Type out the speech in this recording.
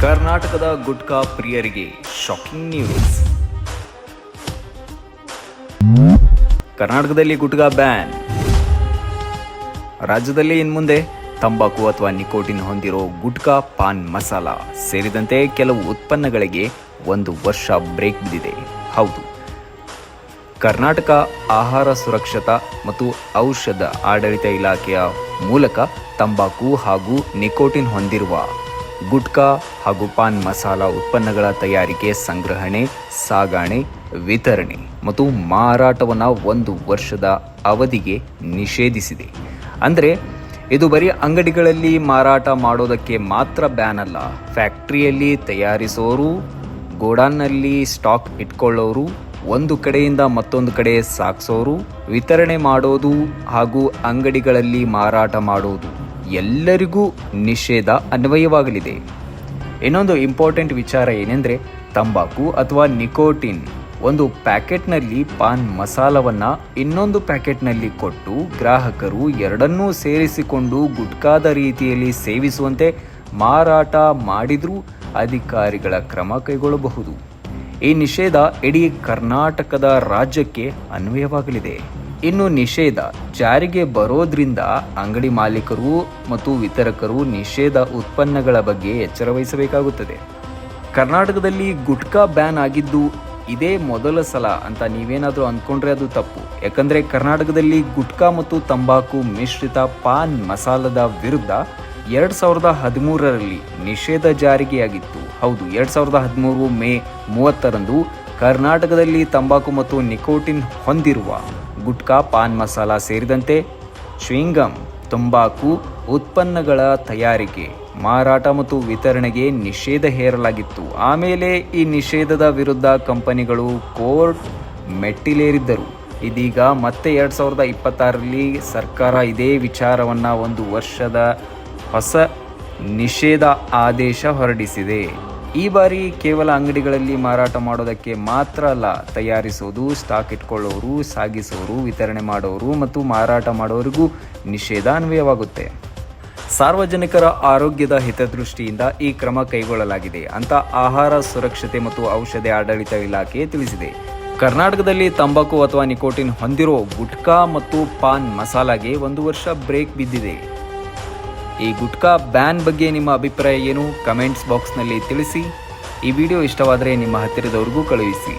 ಕರ್ನಾಟಕದ ಗುಟ್ಕಾ ಪ್ರಿಯರಿಗೆ shocking news. ಕರ್ನಾಟಕದಲ್ಲಿ ಗುಟ್ಕಾ ಬ್ಯಾನ್. ರಾಜ್ಯದಲ್ಲಿ ಇನ್ಮುಂದೆ ತಂಬಾಕು ಅಥವಾ ನಿಕೋಟಿನ್ ಹೊಂದಿರೋ ಗುಟ್ಕಾ, ಪಾನ್ ಮಸಾಲ ಸೇರಿದಂತೆ ಕೆಲವು ಉತ್ಪನ್ನಗಳಿಗೆ 1 ವರ್ಷ ಬ್ರೇಕ್ ಬಿದ್ದಿದೆ. ಹೌದು, ಕರ್ನಾಟಕ ಆಹಾರ ಸುರಕ್ಷತಾ ಮತ್ತು ಔಷಧ ಆಡಳಿತ ಇಲಾಖೆಯ ಮೂಲಕ ತಂಬಾಕು ಹಾಗೂ ನಿಕೋಟಿನ್ ಹೊಂದಿರುವ ಗುಟ್ಕಾ ಹಾಗೂ ಪಾನ್ ಮಸಾಲ ಉತ್ಪನ್ನಗಳ ತಯಾರಿಕೆ, ಸಂಗ್ರಹಣೆ, ಸಾಗಣೆ, ವಿತರಣೆ ಮತ್ತು ಮಾರಾಟವನ್ನು 1 ವರ್ಷದ ಅವಧಿಗೆ ನಿಷೇಧಿಸಿದೆ. ಅಂದರೆ ಇದು ಬರೀ ಅಂಗಡಿಗಳಲ್ಲಿ ಮಾರಾಟ ಮಾಡೋದಕ್ಕೆ ಮಾತ್ರ ಬ್ಯಾನ್ ಅಲ್ಲ. ಫ್ಯಾಕ್ಟ್ರಿಯಲ್ಲಿ ತಯಾರಿಸೋರು, ಗೋಡಾನ್ನಲ್ಲಿ ಸ್ಟಾಕ್ ಇಟ್ಕೊಳ್ಳೋರು, ಒಂದು ಕಡೆಯಿಂದ ಮತ್ತೊಂದು ಕಡೆ ಸಾಗಿಸೋರು, ವಿತರಣೆ ಮಾಡೋದು ಹಾಗೂ ಅಂಗಡಿಗಳಲ್ಲಿ ಮಾರಾಟ ಮಾಡೋದು ಎಲ್ಲರಿಗೂ ನಿಷೇಧ ಅನ್ವಯವಾಗಲಿದೆ. ಇನ್ನೊಂದು ಇಂಪಾರ್ಟೆಂಟ್ ವಿಚಾರ ಏನೆಂದರೆ, ತಂಬಾಕು ಅಥವಾ ನಿಕೋಟಿನ್ ಒಂದು ಪ್ಯಾಕೆಟ್ನಲ್ಲಿ ಪಾನ್ ಮಸಾಲವನ್ನು ಇನ್ನೊಂದು ಪ್ಯಾಕೆಟ್ನಲ್ಲಿ ಕೊಟ್ಟು ಗ್ರಾಹಕರು ಎರಡನ್ನೂ ಸೇರಿಸಿಕೊಂಡು ಗುಟ್ಕಾದ ರೀತಿಯಲ್ಲಿ ಸೇವಿಸುವಂತೆ ಮಾರಾಟ ಮಾಡಿದರೂ ಅಧಿಕಾರಿಗಳ ಕ್ರಮ ಕೈಗೊಳ್ಳಬಹುದು. ಈ ನಿಷೇಧ ಇಡೀ ಕರ್ನಾಟಕದ ರಾಜ್ಯಕ್ಕೆ ಅನ್ವಯವಾಗಲಿದೆ. ಇನ್ನು ನಿಷೇಧ ಜಾರಿಗೆ ಬರೋದ್ರಿಂದ ಅಂಗಡಿ ಮಾಲೀಕರು ಮತ್ತು ವಿತರಕರು ನಿಷೇಧ ಉತ್ಪನ್ನಗಳ ಬಗ್ಗೆ ಎಚ್ಚರ ವಹಿಸಬೇಕಾಗುತ್ತದೆ. ಕರ್ನಾಟಕದಲ್ಲಿ ಗುಟ್ಕಾ ಬ್ಯಾನ್ ಆಗಿದ್ದು ಇದೇ ಮೊದಲ ಸಲ ಅಂತ ನೀವೇನಾದರೂ ಅಂದ್ಕೊಂಡ್ರೆ ಅದು ತಪ್ಪು. ಯಾಕಂದರೆ ಕರ್ನಾಟಕದಲ್ಲಿ ಗುಟ್ಕಾ ಮತ್ತು ತಂಬಾಕು ಮಿಶ್ರಿತ ಪಾನ್ ಮಸಾಲದ ವಿರುದ್ಧ 2013ರಲ್ಲಿ ನಿಷೇಧ ಜಾರಿಗೆಯಾಗಿತ್ತು. ಹೌದು, 2013 ಮೇ 30ರಂದು ಕರ್ನಾಟಕದಲ್ಲಿ ತಂಬಾಕು ಮತ್ತು ನಿಕೋಟಿನ್ ಹೊಂದಿರುವ ಗುಟ್ಕಾ, ಪಾನ್ ಮಸಾಲ ಸೇರಿದಂತೆ ಚ್ಯೂಯಿಂಗಮ್, ತಂಬಾಕು ಉತ್ಪನ್ನಗಳ ತಯಾರಿಕೆ, ಮಾರಾಟ ಮತ್ತು ವಿತರಣೆಗೆ ನಿಷೇಧ ಹೇರಲಾಗಿತ್ತು. ಆಮೇಲೆ ಈ ನಿಷೇಧದ ವಿರುದ್ಧ ಕಂಪನಿಗಳು ಕೋರ್ಟ್ ಮೆಟ್ಟಿಲೇರಿದ್ದರು. ಇದೀಗ ಮತ್ತೆ 2026ರಲ್ಲಿ ಸರ್ಕಾರ ಇದೇ ವಿಚಾರವನ್ನು 1 ವರ್ಷದ ಹೊಸ ನಿಷೇಧ ಆದೇಶ ಹೊರಡಿಸಿದೆ. ಈ ಬಾರಿ ಕೇವಲ ಅಂಗಡಿಗಳಲ್ಲಿ ಮಾರಾಟ ಮಾಡೋದಕ್ಕೆ ಮಾತ್ರ ಅಲ್ಲ, ತಯಾರಿಸೋದು, ಸ್ಟಾಕ್ ಇಟ್ಕೊಳ್ಳೋರು, ಸಾಗಿಸೋರು, ವಿತರಣೆ ಮಾಡೋರು ಮತ್ತು ಮಾರಾಟ ಮಾಡೋರಿಗೂ ನಿಷೇಧ ಅನ್ವಯವಾಗುತ್ತೆ. ಸಾರ್ವಜನಿಕರ ಆರೋಗ್ಯದ ಹಿತದೃಷ್ಟಿಯಿಂದ ಈ ಕ್ರಮ ಕೈಗೊಳ್ಳಲಾಗಿದೆ ಅಂತ ಆಹಾರ ಸುರಕ್ಷತೆ ಮತ್ತು ಔಷಧ ಆಡಳಿತ ಇಲಾಖೆ ತಿಳಿಸಿದೆ. ಕರ್ನಾಟಕದಲ್ಲಿ ತಂಬಾಕು ಅಥವಾ ನಿಕೋಟಿನ್ ಹೊಂದಿರೋ ಗುಟ್ಕಾ ಮತ್ತು ಪಾನ್ ಮಸಾಲಾಗೆ 1 ವರ್ಷ ಬ್ರೇಕ್ ಬಿದ್ದಿದೆ. ಈ ಗುಟ್ಕಾ ಬ್ಯಾನ್ ಬಗ್ಗೆ ನಿಮ್ಮ ಅಭಿಪ್ರಾಯ ಏನು? ಕಮೆಂಟ್ಸ್ ಬಾಕ್ಸ್ನಲ್ಲಿ ತಿಳಿಸಿ. ಈ ವಿಡಿಯೋ ಇಷ್ಟವಾದರೆ ನಿಮ್ಮ ಹತ್ತಿರದವರಿಗೂ ಕಳುಹಿಸಿ.